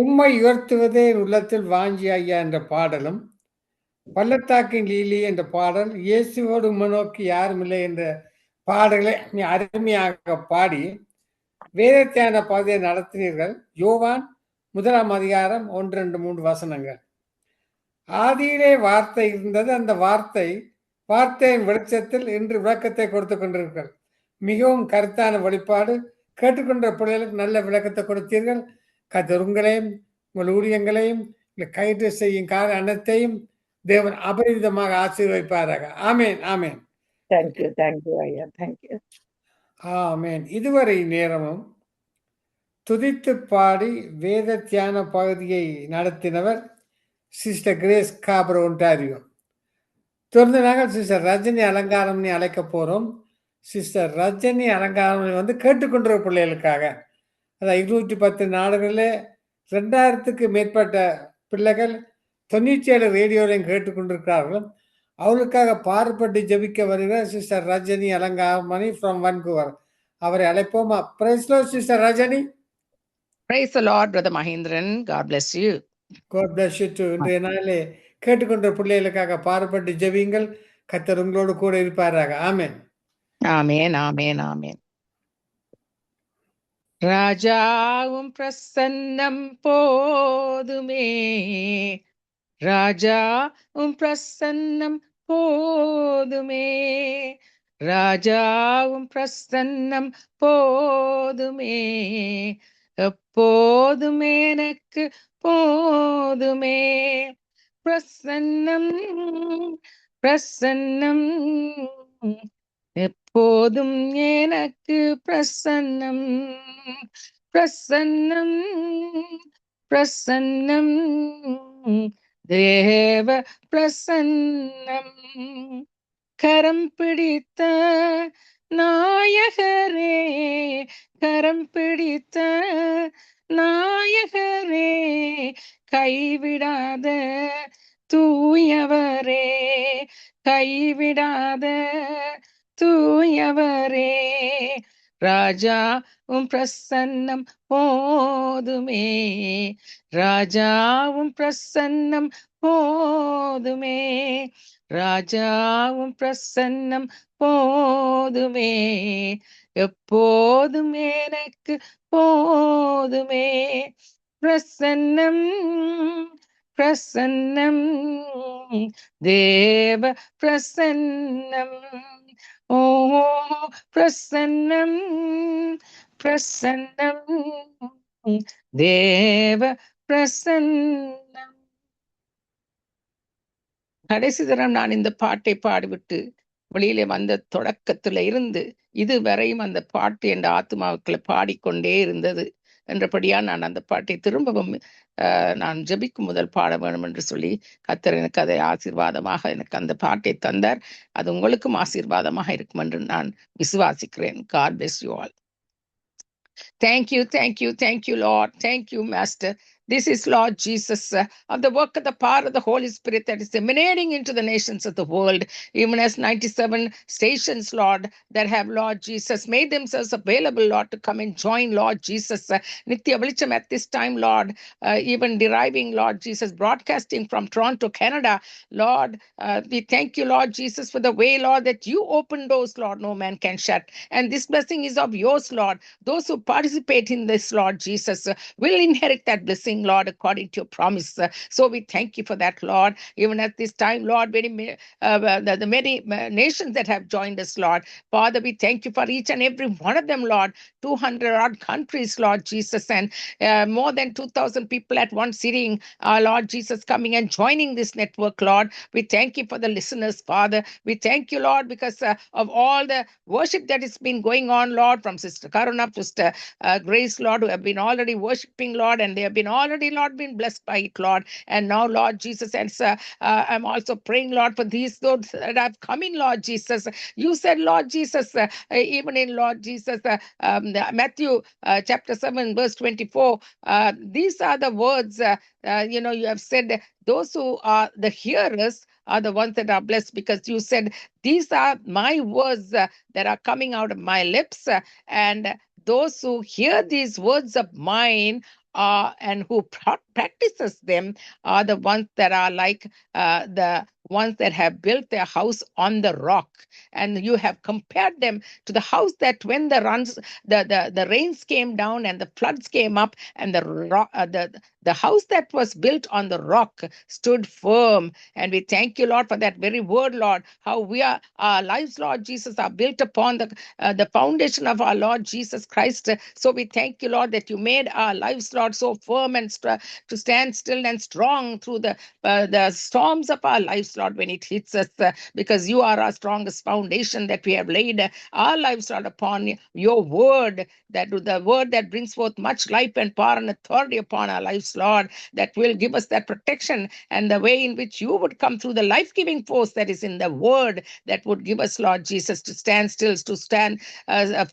உம்மை உயர்த்துவதே உள்ளத்தில் வாஞ்சி ஐயா என்ற பாடலும், பள்ளத்தாக்கின் லீலி என்ற பாடல், இயேசுவோடு உம்மை நோக்கி யாரும் இல்லை என்ற பாடல்களை அருமையாக பாடி வேதத்தியான பகுதியை நடத்தினீர்கள். யோவான் 1 அதிகாரம் 1, 2, 3 வசனங்கள். ஆதியிலே வார்த்தை இருந்தது, அந்த வார்த்தையின் வெளிச்சத்தில் இன்று விளக்கத்தை கொடுத்து கொண்டிருக்கள். மிகவும் கருத்தான வெளிப்பாடு. கேட்டுக்கொண்ட பிள்ளைகளுக்கு நல்ல விளக்கத்தை கொடுத்தீர்கள். கர்த்தர் உங்களையும் உங்கள் ஊழியங்களையும் கைது செய்யும் கால அனைத்தையும் தேவன் அபரிதமாக ஆசீர்வதிப்பாராக. ஆமேன், ஆமேன். தேங்க்யூ, தேங்க்யூ ஐயா, தேங்க்யூ. ஆமேன். இதுவரை நேரமும் துதித்து பாடி வேத தியான பகுதியை நடத்தினவர் சிஸ்டர் கிரேஸ் காப்ரோ, ஒன்டாரியோ. தொடர்ந்து நாங்கள் சிஸ்டர் ரஜினி அலங்காரம்னு அழைக்க போகிறோம். சிஸ்டர் ரஜினி அலங்காரம் கேட்டுக்கொண்டிருக்கிற பிள்ளைகளுக்காக, அதான் 210 நாடுகளில் 2000க்கு மேற்பட்ட பிள்ளைகள் 97 ரேடியோலையும் கேட்டுக்கொண்டிருக்கிறார்கள். அவளுக்காக பாடுபட்டு ஜெபிக்க வருகிற sister Rajini Alangaramani from Vancouver. அவரை அழைப்போமா? Praise the Lord sister Rajini. Praise the Lord, Brother Mahindran. God bless you. God bless you too. இன்றைய நாளிலே கேட்டுக்கொண்ட பிள்ளைகளுக்காக பாடுபட்டு ஜெபியுங்கள். கர்த்தர் உங்களோடு கூட இருப்பாராக. ஆமென், ஆமென், ஆமென், ஆமென். ராஜாவும் பிரசன்னம் போதுமே, ராஜாவும் பிரசன்னம் போதுமே, ராஜாவும் பிரசன்னம் போதுமே, எப்போதும் எனக்கு போதுமே. பிரசன்னம் பிரசன்னம் எப்போதும் எனக்கு பிரசன்னம் பிரசன்னம் பிரசன்னம் தேவ பிரசன்னம் கரம் பிடித்த நாயகரே கரம் பிடித்த நாயகரே கைவிடாத தூயவரே கைவிடாத தூயவரே ராஜா உம் பிரசன்னம் போதுமே ராஜாவும் பிரசன்னம் போதுமே ராஜாவும் பிரசன்னம் போதுமே எப்போதும் எனக்கு போதுமே பிரசன்னம் பிரசன்னம் தேவ பிரசன்னம் ஓ பிரசன்னம் பிரசன்னம் தேவ பிரசன்னம். கடைசி தரம் நான் இந்த பாட்டை பாடிவிட்டு வெளியிலே வந்த தொடக்கத்துல இருந்து இதுவரையும் அந்த பாட்டு என்ற ஆத்மாவுக்குள்ள பாடிக்கொண்டே இருந்தது. என்றபடியா நான் அந்த பாட்டை திரும்பவும் நான் ஜெபிக்கும் முதல் பாட வேண்டும் என்று சொல்லி கர்த்தர் எனக்கு அதை ஆசீர்வாதமாக எனக்கு அந்த பாட்டை தந்தார். அது உங்களுக்கும் ஆசீர்வாதமாக இருக்கும் என்று நான் விசுவாசிக்கிறேன். God bless you all. Thank you, thank you, thank you, Lord. Thank you, Master. This is Lord Jesus, of the work of the power of the Holy Spirit that is emanating into the nations of the world, even as 97 stations, Lord, that have, Lord Jesus, made themselves available, Lord, to come and join, Lord Jesus, Nitya Velicham at this time, Lord, even deriving, Lord Jesus, broadcasting from Toronto, Canada, Lord, we thank you, Lord Jesus, for the way, Lord, that you open doors, Lord, no man can shut. And this blessing is of yours, Lord. Those who participate in this, Lord Jesus, will inherit that blessing, Lord, according to your promise. So we thank you for that, Lord. Even at this time, Lord, the many nations that have joined us, Lord. Father, we thank you for each and every one of them, Lord. 200 odd countries, Lord Jesus, and more than 2,000 people at one sitting, Lord Jesus, coming and joining this network, Lord. We thank you for the listeners, Father. We thank you, Lord, because of all the worship that has been going on, Lord, from Sister Karuna to Sister Grace, Lord, who have been already worshiping, Lord, and they have been already, Lord, been blessed by it, Lord. And now, Lord Jesus, and I'm also praying, Lord, for these those that have come in, Lord Jesus. You said, Lord Jesus, even in Lord Jesus, Matthew chapter 7, verse 24, these are the words, you have said, those who are the hearers are the ones that are blessed, because you said, these are my words that are coming out of my lips, and those who hear these words of mine and who practices them are the ones that are like the ones that have built their house on the rock. And you have compared them to the house that when the rains came down and the floods came up, and the house that was built on the rock stood firm. And we thank you, Lord, for that very word, Lord, how our lives, Lord Jesus, are built upon the foundation of our Lord Jesus Christ. So we thank you, Lord, that you made our lives, Lord, so firm and to stand still and strong through the storms of our lives, Lord, when it hits us, because you are our strongest foundation that we have laid our lives, Lord, upon your word, that the word that brings forth much life and power and authority upon our lives, Lord, that will give us that protection, and the way in which you would come through the life-giving force that is in the word that would give us, Lord Jesus, to stand still, to stand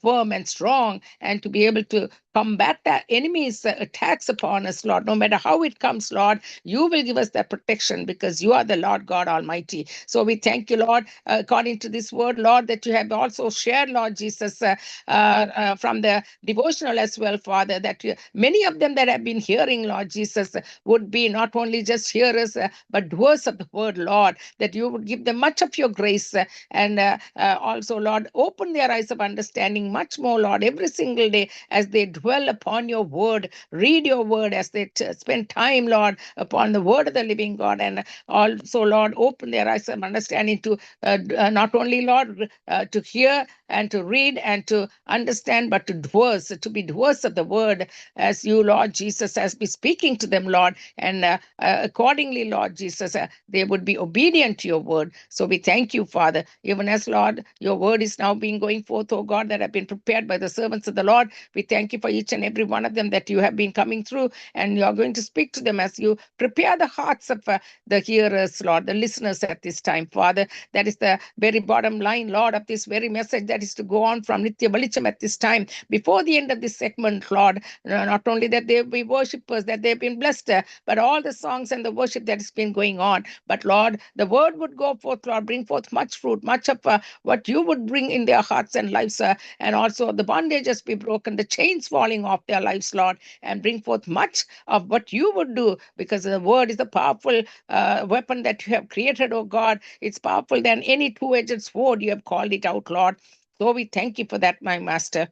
firm and strong, and to be able to combat the enemy's attacks upon us, Lord. No matter how it comes, Lord, you will give us that protection, because you are the Lord God Almighty. So we thank you, Lord, according to this word, Lord, that you have also shared, Lord Jesus, from the devotional as well, Father, that many of them that have been hearing, Lord Jesus, would be not only just hearers, but doers of the word, Lord, that you would give them much of your grace, and also, Lord, open their eyes of understanding much more, Lord, every single day as they dwell upon your word, read your word as they spend time, Lord, upon the word of the living God. And also, Lord, open their eyes of understanding to not only, Lord, to hear and to read and to understand, but to be doers of the word, as you, Lord Jesus, has been speaking to them, Lord. And accordingly, Lord Jesus, they would be obedient to your word. So we thank you, Father, even as, Lord, your word is now being going forth, oh God, that have been prepared by the servants of the Lord. We thank you for each and every one of them that you have been coming through, and you are going to speak to them as you prepare the hearts of the hearers, Lord, the listeners at this time, Father. That is the very bottom line, Lord, of this very message that is to go on from Nitya Balicham at this time. Before the end of this segment, Lord, not only that they will be worshippers, that they've been blessed, but all the songs and the worship that has been going on. But Lord, the word would go forth, Lord, bring forth much fruit, much of what you would bring in their hearts and lives, and also the bondages be broken, the chains falling off their lives, Lord, and bring forth much of what you would do, because the word is a powerful weapon that you have created, oh God. It's powerful than any two-edged sword. You have called it out, Lord. So we thank you for that, my Master.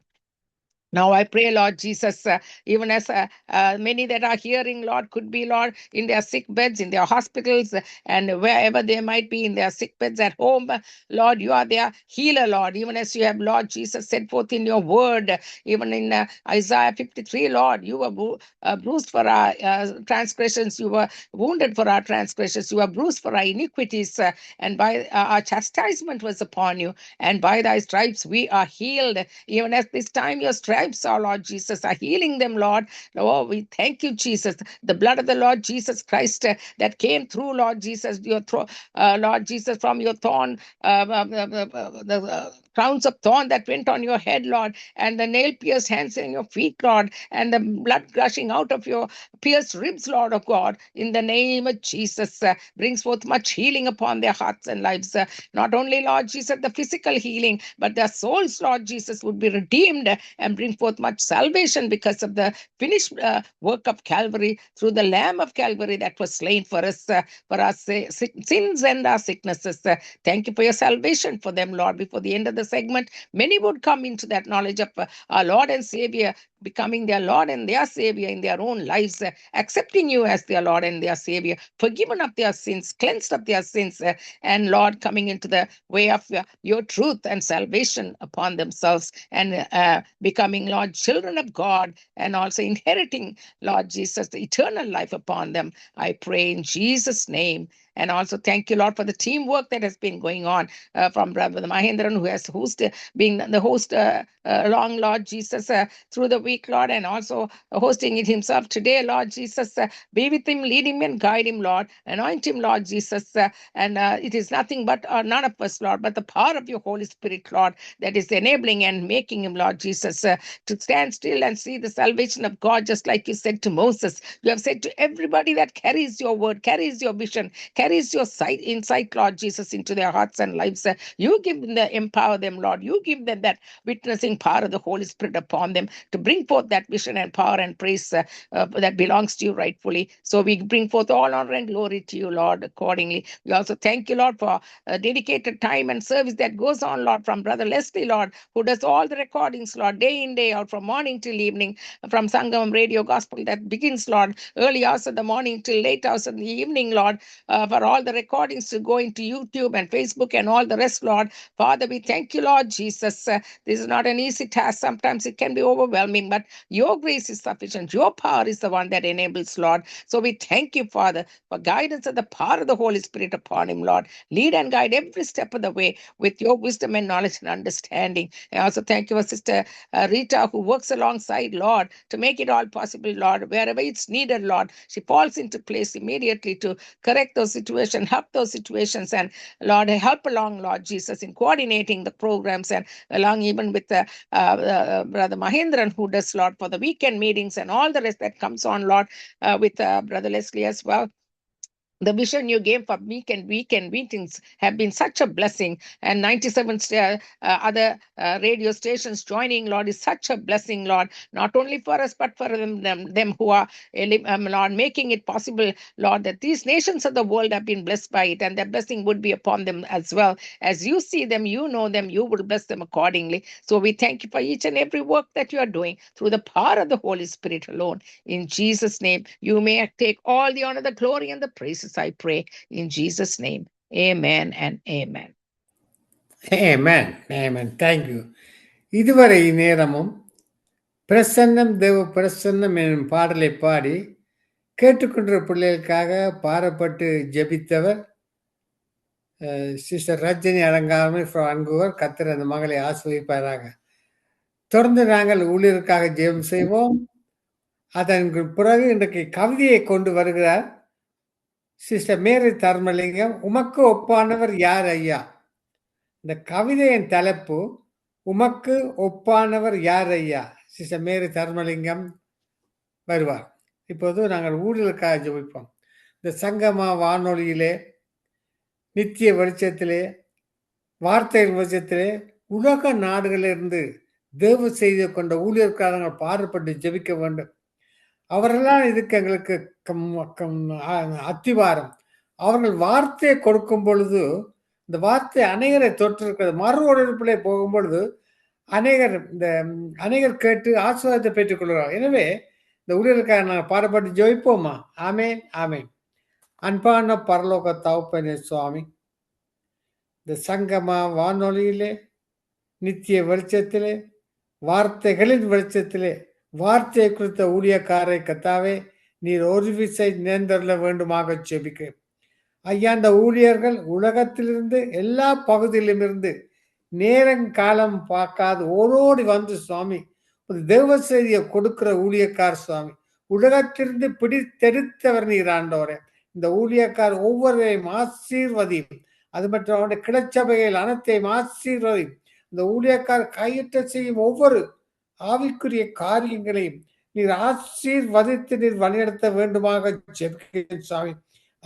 Now I pray, Lord Jesus, even as many that are hearing, Lord, could be, Lord, in their sick beds, in their hospitals, and wherever they might be, in their sick beds at home, Lord, you are their healer, Lord, even as you have, Lord Jesus, set forth in your word, even in Isaiah 53, Lord, you were bruised for our transgressions, you were wounded for our transgressions, you were bruised for our iniquities, and by our chastisement was upon you, and by thy stripes we are healed. Even at this time, your stripes, our Lord Jesus, are healing them, Lord. Oh, we thank you, Jesus. The blood of the Lord Jesus Christ that came through, Lord Jesus, Lord Jesus, from your thorn, the crowns of thorn that went on your head, Lord, and the nail-pierced hands in your feet, Lord, and the blood gushing out of your pierced ribs, Lord of God, in the name of Jesus, brings forth much healing upon their hearts and lives. Not only, Lord Jesus, the physical healing, but their souls, Lord Jesus, would be redeemed and bring forth much salvation because of the finished work of Calvary through the Lamb of Calvary that was slain for us, for our sins and our sicknesses. Thank you for your salvation for them, Lord. Before the end of the segment, many would come into that knowledge of our Lord and Savior, becoming their Lord and their Savior in their own lives, accepting you as their Lord and their Savior, forgiven of their sins, cleansed of their sins, and Lord, coming into the way of your truth and salvation upon themselves, and becoming, Lord, children of God, and also inheriting, Lord Jesus, the eternal life upon them. I pray in Jesus' name. And also thank you, Lord, for the teamwork that has been going on from Brother Mahendran, who has being the host along, Lord Jesus, through the week, Lord, and also hosting it himself today, Lord Jesus. Be with him, lead him, and guide him, Lord. Anoint him, Lord Jesus. And it is nothing but none of us, Lord, but the power of your Holy Spirit, Lord, that is enabling and making him, Lord Jesus, to stand still and see the salvation of God, just like you said to Moses. You have said to everybody that carries your word, carries your vision, carries your insight, Lord Jesus, into their hearts and lives. You give them empower them, Lord. You give them that witnessing power of the Holy Spirit upon them to bring forth that vision and power and praise that belongs to you rightfully. So we bring forth all honor and glory to you, Lord, accordingly. We also thank you, Lord, for dedicated time and service that goes on, Lord, from Brother Leslie, Lord, who does all the recordings, Lord, day in, day out, from morning till evening, from Sangam Radio Gospel that begins, Lord, early hours of the morning till late hours of the evening, Lord, for all the recordings to go into YouTube and Facebook and all the rest, Lord. Father, we thank you, Lord Jesus. This is not an easy task. Sometimes it can be overwhelming, but your grace is sufficient. Your power is the one that enables, Lord. So we thank you, Father, for guidance of the power of the Holy Spirit upon him, Lord. Lead and guide every step of the way with your wisdom and knowledge and understanding. I also thank you for Sister Rita, who works alongside, Lord, to make it all possible, Lord. Wherever it's needed, Lord, she falls into place immediately to correct those situations, help those situations, and Lord, help along, Lord Jesus, in coordinating the programs, and along even with Brother Mahendran, who does, Lord, for the weekend meetings and all the rest that comes on, Lord, with Brother Leslie as well. The vision you gave for weekend meetings have been such a blessing, and 97 other radio stations joining, Lord, is such a blessing, Lord, not only for us but for them who are Lord, making it possible, Lord, that these nations of the world have been blessed by it, and that blessing would be upon them as well. As you see them, you know them, you will bless them accordingly. So we thank you for each and every work that you are doing through the power of the Holy Spirit alone. In Jesus' name, you may take all the honor, the glory, and the praises, I pray. In Jesus' name, amen and amen. Amen. Amen. Thank you. இதுவரை நேரமும் பிரசன்னம் தேவ பிரசன்னம் என்னும் பாடலை பாடி கேட்டுக்கொண்ட பிள்ளைகளுக்காக பாடப்பட்டு ஜெபித்தவர் sister Rajini அலங்காரமே அன்புவர். கர்த்தர் அந்த மகளை ஆசிர்வதிப்பாராக. தொடர்ந்து நாங்கள் ஊழியருக்காக ஜெபம் செய்வோம். அதற்கு பிறகு இன்றைக்கு கவிதையை கொண்டு வருகிறார் சிஸ்டர் மேரி தர்மலிங்கம். உமக்கு ஒப்பானவர் யார் ஐயா? இந்த கவிதையின் தலைப்பு உமக்கு ஒப்பானவர் யார் ஐயா? சிஸ்டர் மேரி தர்மலிங்கம் வருவார். இப்போது நாங்கள் ஊழலுக்காக ஜெபிப்போம். இந்த சங்கமா வானொலியிலே நித்திய வெளிச்சத்திலே வார்த்தைகள் வெளிச்சத்திலே உலக நாடுகளிலிருந்து தேவ செய்தி கொண்ட ஊழியர்காரங்கள் பாடுபட்டு ஜெபிக்க வேண்டும். அவரெல்லாம் இதுக்கு எங்களுக்கு அத்திவாரம். அவர்கள் வார்த்தையை கொடுக்கும் பொழுது இந்த வார்த்தை அநேகரை தொற்றிருக்கிறது. மறு உடற்பிலே போகும் பொழுது அநேகர் கேட்டு ஆசீர்வாதத்தை பெற்றுக் கொள்கிறார். எனவே இந்த ஊழியருக்காக நாங்கள் பாடுபட்டு ஜெபிப்போமா? ஆமேன், ஆமேன். அன்பான பரலோக தகப்பனே சுவாமி, இந்த சங்கமா வானொலியிலே நித்திய வெளிச்சத்திலே வார்த்தைகளின் வெளிச்சத்திலே வார்த்தையை குறித்த ஊழியக்காரை கத்தாவே நீர் ஒரு விசை நேர்ந்தருள வேண்டுமாக ஜெபிக்கிறேன் ஐயா. அந்த ஊழியர்கள் உலகத்திலிருந்து எல்லா பகுதியிலும் இருந்து நேரங்காலம் பார்க்காது ஓடோடி வந்து சுவாமி ஒரு தேவ செய்தியை கொடுக்கிற ஊழியக்கார் சுவாமி, உலகத்திலிருந்து பிடித்தெடுத்தவர் நீர் ஆண்டவரே. இந்த ஊழியக்கார் ஒவ்வொருவரையும் ஆசீர்வதியும். அது மட்டும் அவருடைய கிளச்சபைகள் அனைத்தையும் ஆசீர்வதியும். இந்த ஊழியக்கார் கையிட்ட செய்யும் ஒவ்வொரு ஆவிக்குரிய காரியங்களையும் நீர் ஆசீர்வதித்து நீர் வழிநடத்த வேண்டுமாக ஜெபிக்கிறேன் சுவாமி.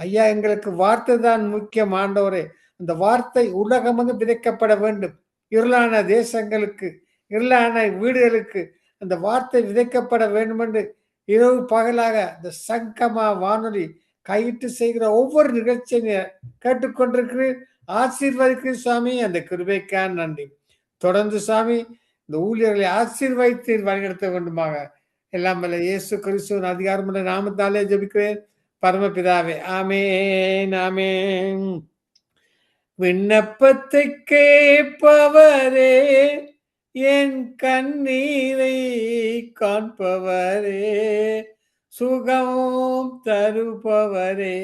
ஐயா, எங்களுக்கு வார்த்தை தான் முக்கியம் ஆண்டவரே. அந்த வார்த்தை உலகமாக விதைக்கப்பட வேண்டும். இருளான தேசங்களுக்கு, இருளான வீடுகளுக்கு அந்த வார்த்தை விதைக்கப்பட வேண்டும் என்று இரவு பகலாக இந்த சங்கமா வானொலி கையிட்டு செய்கிற ஒவ்வொரு நிகழ்ச்சியை கேட்டுக்கொண்டிருக்கிறேன். ஆசீர்வதிக்கிறேன் சுவாமி. அந்த கிருபைக்கான நன்றி. தொடர்ந்து சுவாமி இந்த ஊழியர்களை ஆசீர்வதித்து வழிநடத்த வேண்டுமாக எல்லாம் வல்ல இயேசு கிறிஸ்துவின் அதிகாரமுள்ள நாமத்தாலே ஜெபிக்கிறேன் பரமபிதாவே. ஆமேன், ஆமேன். விண்ணப்பத்தை கேட்பவரே, என் கண்ணீரை காண்பவரே, சுகம் தருபவரே,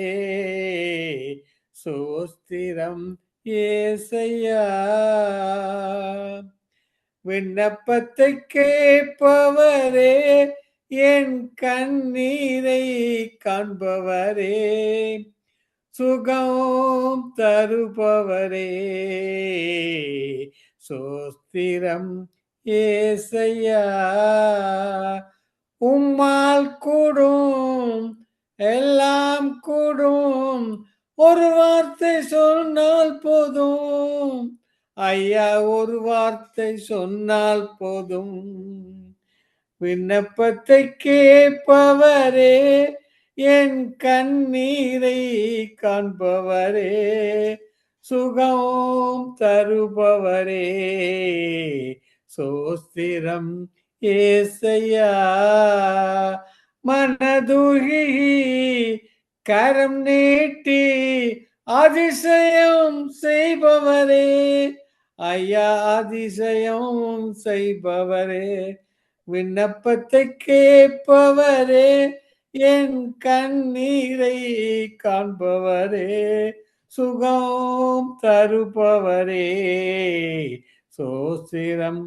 சோஸ்திரம் ஏசையா. விண்ணப்பத்தை கேட்பவரே, என் கண்ணீரை காண்பவரே, சுகம் தருபவரே, சோஸ்திரம் ஏசையா. உம்மால் கூடும் எல்லாம் கூடும், ஒரு வார்த்தை சொன்னால் போதும் ஐயா, ஒரு வார்த்தை சொன்னால் போதும். விண்ணப்பத்தை கேட்பவரே, என் கண்ணீரை காண்பவரே, சுகம் தருபவரே, சோஸ்திரம் ஏசையா. மனதுருகி கரம் நீட்டி அதிசயம் செய்பவரே, ஐயா அதிசயம் செய்பவரே. விண்ணப்பத்தை கேட்பவரே, என் கண்ணீரை காண்பவரே, சுகம் தருபவரே, சோஸ்திரம்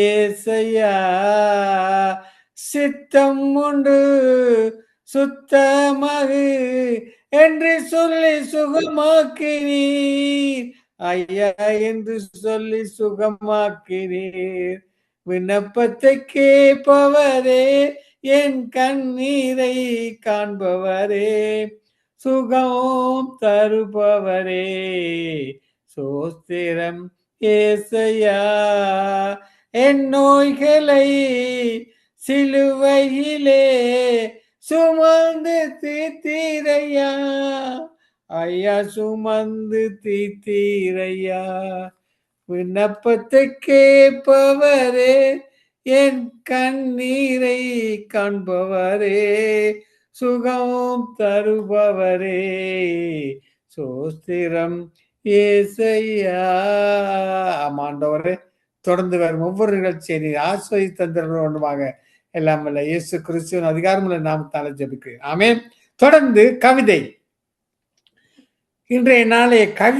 ஏசையா. சித்தம் உண்டு சுத்தமாக என்று சொல்லி சுகமாக்கினீர் ஐயா, என்று சொல்லி சுகமாக்கினீர். விண்ணப்பத்தை கேட்பவரே, என் கண்ணீரை காண்பவரே, சுகம் தருபவரே சோஸ்திரம் ஏசையா. என் நோய்களை சிலுவையிலே சுமந்து தீர்த்தீரையா. ஐயா சுமந்து தீர்த்தீரையா. விண்ணப்பத்தை கேட்பவரே என் கண்ணீரை காண்பவரே சுகம் தருபவரே சோஸ்திரம் ஏசையா. ஆமாண்டவரே, தொடர்ந்து வரும் ஒவ்வொரு நிகழ்ச்சியை ஆசிரியர் தந்திரமாக எல்லாம் வல்ல இயேசு கிறிஸ்துவின் அதிகாரமுள்ள நாமத்தால ஜெபிக்கிறேன். ஆமென். தொடர்ந்து கவிதை. இன்றைய நாளைய கவிதை